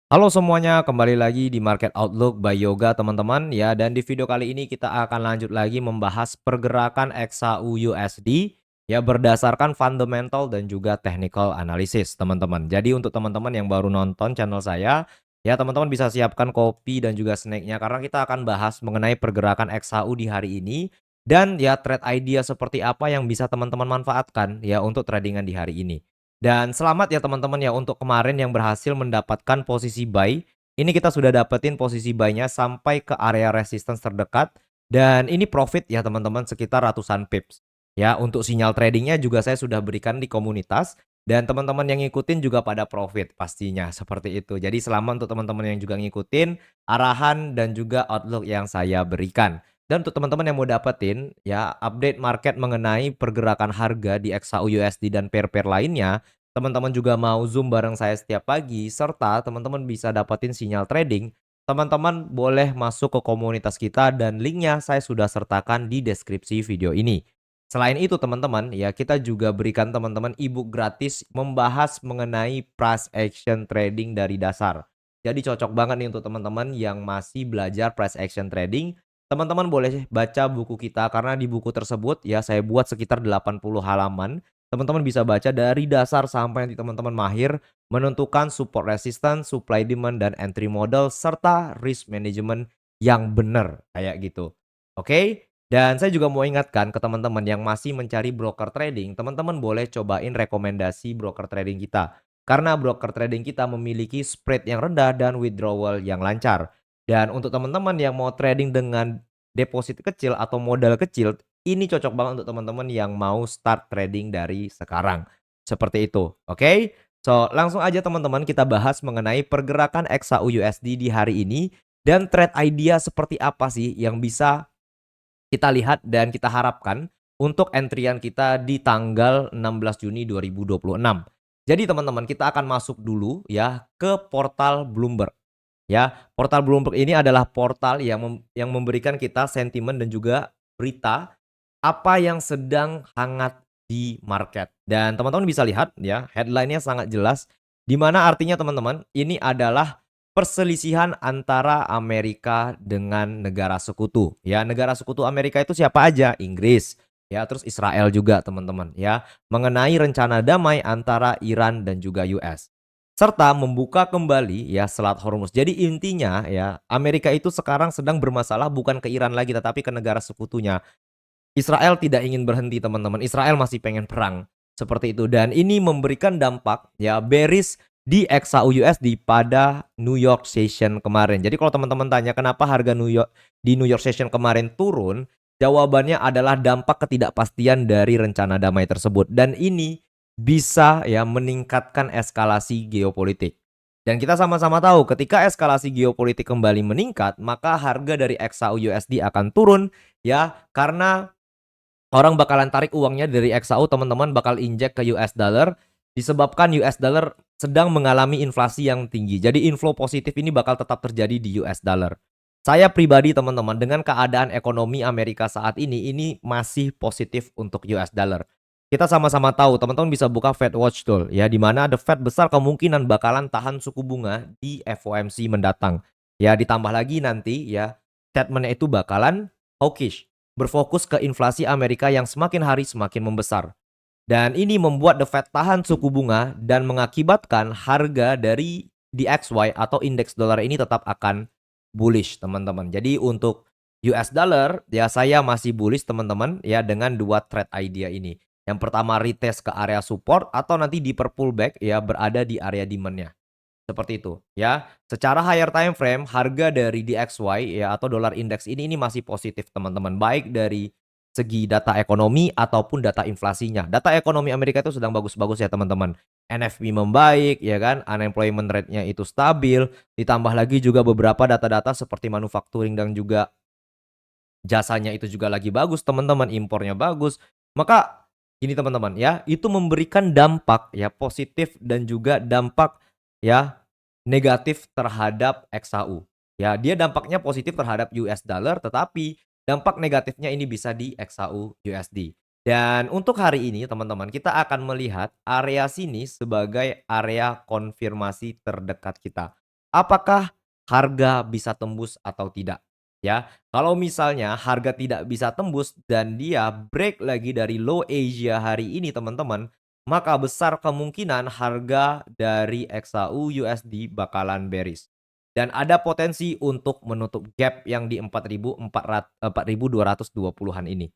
Halo semuanya, kembali lagi di Market Outlook by Yoga teman-teman ya. Dan di video kali ini kita akan lanjut lagi membahas pergerakan XAU USD ya berdasarkan fundamental dan juga technical analysis teman-teman. Jadi untuk teman-teman yang baru nonton channel saya, ya teman-teman bisa siapkan kopi dan juga snacknya karena kita akan bahas mengenai pergerakan XAU di hari ini dan ya trade idea seperti apa yang bisa teman-teman manfaatkan ya untuk tradingan di hari ini. Dan selamat ya teman-teman ya untuk kemarin yang berhasil mendapatkan posisi buy. Ini kita sudah dapetin posisi buy-nya sampai ke area resistance terdekat dan ini profit ya teman-teman sekitar ratusan pips. Ya, untuk sinyal tradingnya juga saya sudah berikan di komunitas dan teman-teman yang ngikutin juga pada profit pastinya seperti itu. Jadi selamat untuk teman-teman yang juga ngikutin arahan dan juga outlook yang saya berikan. Dan untuk teman-teman yang mau dapetin ya update market mengenai pergerakan harga di XAU USD dan pair-pair lainnya, teman-teman juga mau Zoom bareng saya setiap pagi, serta teman-teman bisa dapetin sinyal trading, teman-teman boleh masuk ke komunitas kita dan linknya saya sudah sertakan di deskripsi video ini. Selain itu teman-teman, ya kita juga berikan teman-teman ebook gratis membahas mengenai price action trading dari dasar. Jadi cocok banget nih untuk teman-teman yang masih belajar price action trading. Teman-teman boleh baca buku kita karena di buku tersebut ya saya buat sekitar 80 halaman. Teman-teman bisa baca dari dasar sampai nanti teman-teman mahir menentukan support resistance, supply demand, dan entry model, serta risk management yang benar kayak gitu. Oke? Dan saya juga mau ingatkan ke teman-teman yang masih mencari broker trading, teman-teman boleh cobain rekomendasi broker trading kita. Karena broker trading kita memiliki spread yang rendah dan withdrawal yang lancar. Dan untuk teman-teman yang mau trading dengan deposit kecil atau modal kecil, ini cocok banget untuk teman-teman yang mau start trading dari sekarang. Seperti itu, oke? So, langsung aja teman-teman kita bahas mengenai pergerakan XAU USD di hari ini dan trade idea seperti apa sih yang bisa kita lihat dan kita harapkan untuk entrian kita di tanggal 16 Juni 2026. Jadi teman-teman kita akan masuk dulu ya ke portal Bloomberg. Ya, portal Bloomberg ini adalah portal yang memberikan kita sentimen dan juga berita apa yang sedang hangat di market. Dan teman-teman bisa lihat ya, headline-nya sangat jelas, di mana artinya teman-teman, ini adalah perselisihan antara Amerika dengan negara sekutu. Ya, negara sekutu Amerika itu siapa aja? Inggris, ya, terus Israel juga teman-teman ya, mengenai rencana damai antara Iran dan juga US. Serta membuka kembali ya Selat Hormuz. Jadi intinya ya, Amerika itu sekarang sedang bermasalah bukan ke Iran lagi tetapi ke negara sekutunya. Israel tidak ingin berhenti teman-teman, Israel masih pengen perang, seperti itu. Dan ini memberikan dampak ya bearish di XAU USD pada New York Session kemarin. Jadi kalau teman-teman tanya kenapa harga New York Session kemarin turun, jawabannya adalah dampak ketidakpastian dari rencana damai tersebut. Dan ini bisa ya meningkatkan eskalasi geopolitik. Dan kita sama-sama tahu ketika eskalasi geopolitik kembali meningkat, maka harga dari XAU USD akan turun ya karena orang bakalan tarik uangnya dari XAU, teman-teman bakal injek ke US dollar, disebabkan US dollar sedang mengalami inflasi yang tinggi. Jadi inflow positif ini bakal tetap terjadi di US dollar. Saya pribadi teman-teman dengan keadaan ekonomi Amerika saat ini masih positif untuk US dollar. Kita sama-sama tahu teman-teman bisa buka Fed Watch Tool ya di mana The Fed besar kemungkinan bakalan tahan suku bunga di FOMC mendatang. Ya ditambah lagi nanti ya statementnya itu bakalan hawkish, berfokus ke inflasi Amerika yang semakin hari semakin membesar. Dan ini membuat The Fed tahan suku bunga dan mengakibatkan harga dari DXY atau indeks dolar ini tetap akan bullish, teman-teman. Jadi untuk US dollar ya saya masih bullish teman-teman ya dengan dua trade idea ini. Yang pertama retest ke area support atau nanti di pullback ya berada di area demand-nya. Seperti itu ya. Secara higher time frame harga dari DXY ya atau dolar indeks ini masih positif teman-teman. Baik dari segi data ekonomi ataupun data inflasinya. Data ekonomi Amerika itu sedang bagus-bagus ya teman-teman. NFP membaik ya kan, unemployment rate-nya itu stabil, ditambah lagi juga beberapa data-data seperti manufacturing dan juga jasanya itu juga lagi bagus teman-teman, impornya bagus. Maka gini teman-teman ya, itu memberikan dampak ya positif dan juga dampak ya negatif terhadap XAU. Ya, dia dampaknya positif terhadap US dollar tetapi dampak negatifnya ini bisa di XAU USD. Dan untuk hari ini teman-teman kita akan melihat area sini sebagai area konfirmasi terdekat kita. apakah harga bisa tembus atau tidak, ya. Kalau misalnya harga tidak bisa tembus dan dia break lagi dari low Asia hari ini teman-teman, maka besar kemungkinan harga dari XAU USD bakalan bearish. Dan ada potensi untuk menutup gap yang di 4.220-an ini.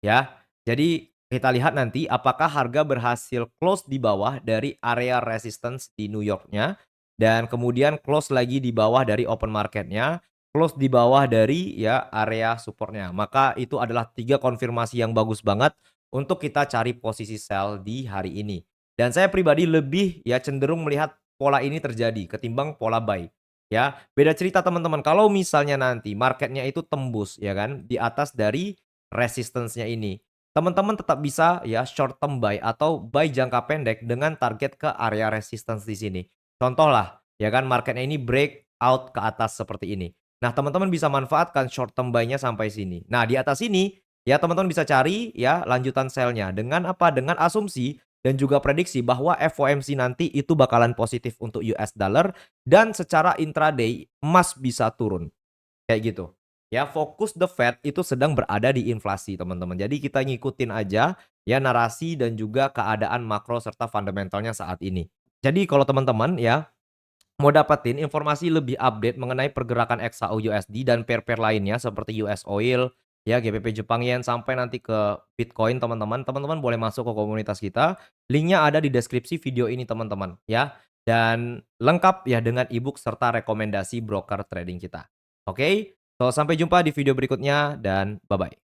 Ya, jadi kita lihat nanti apakah harga berhasil close di bawah dari area resistance di New York-nya, dan kemudian close lagi di bawah dari open market-nya, close di bawah dari ya area support-nya. Maka itu adalah 3 konfirmasi yang bagus banget untuk kita cari posisi sell di hari ini. Dan saya pribadi lebih ya cenderung melihat pola ini terjadi ketimbang pola buy. Ya, beda cerita teman-teman kalau misalnya nanti marketnya itu tembus ya kan di atas dari resistance-nya ini. Teman-teman tetap bisa ya short term buy atau buy jangka pendek dengan target ke area resistance di sini. Contoh lah, ya kan marketnya ini break out ke atas seperti ini. Nah, teman-teman bisa manfaatkan short term buy-nya sampai sini. Nah, di atas ini ya teman-teman bisa cari ya lanjutan sell-nya dengan apa? Dengan asumsi dan juga prediksi bahwa FOMC nanti itu bakalan positif untuk US dollar dan secara intraday emas bisa turun. Kayak gitu. Ya, fokus the Fed itu sedang berada di inflasi, teman-teman. Jadi kita ngikutin aja ya narasi dan juga keadaan makro serta fundamentalnya saat ini. Jadi kalau teman-teman ya mau dapetin informasi lebih update mengenai pergerakan XAU USD dan pair-pair lainnya seperti US Oil, ya GBP Jepang Yen sampai nanti ke Bitcoin teman-teman, teman-teman boleh masuk ke komunitas kita. Linknya ada di deskripsi video ini teman-teman ya. Dan lengkap ya dengan ebook serta rekomendasi broker trading kita. Oke, so sampai jumpa di video berikutnya dan bye-bye.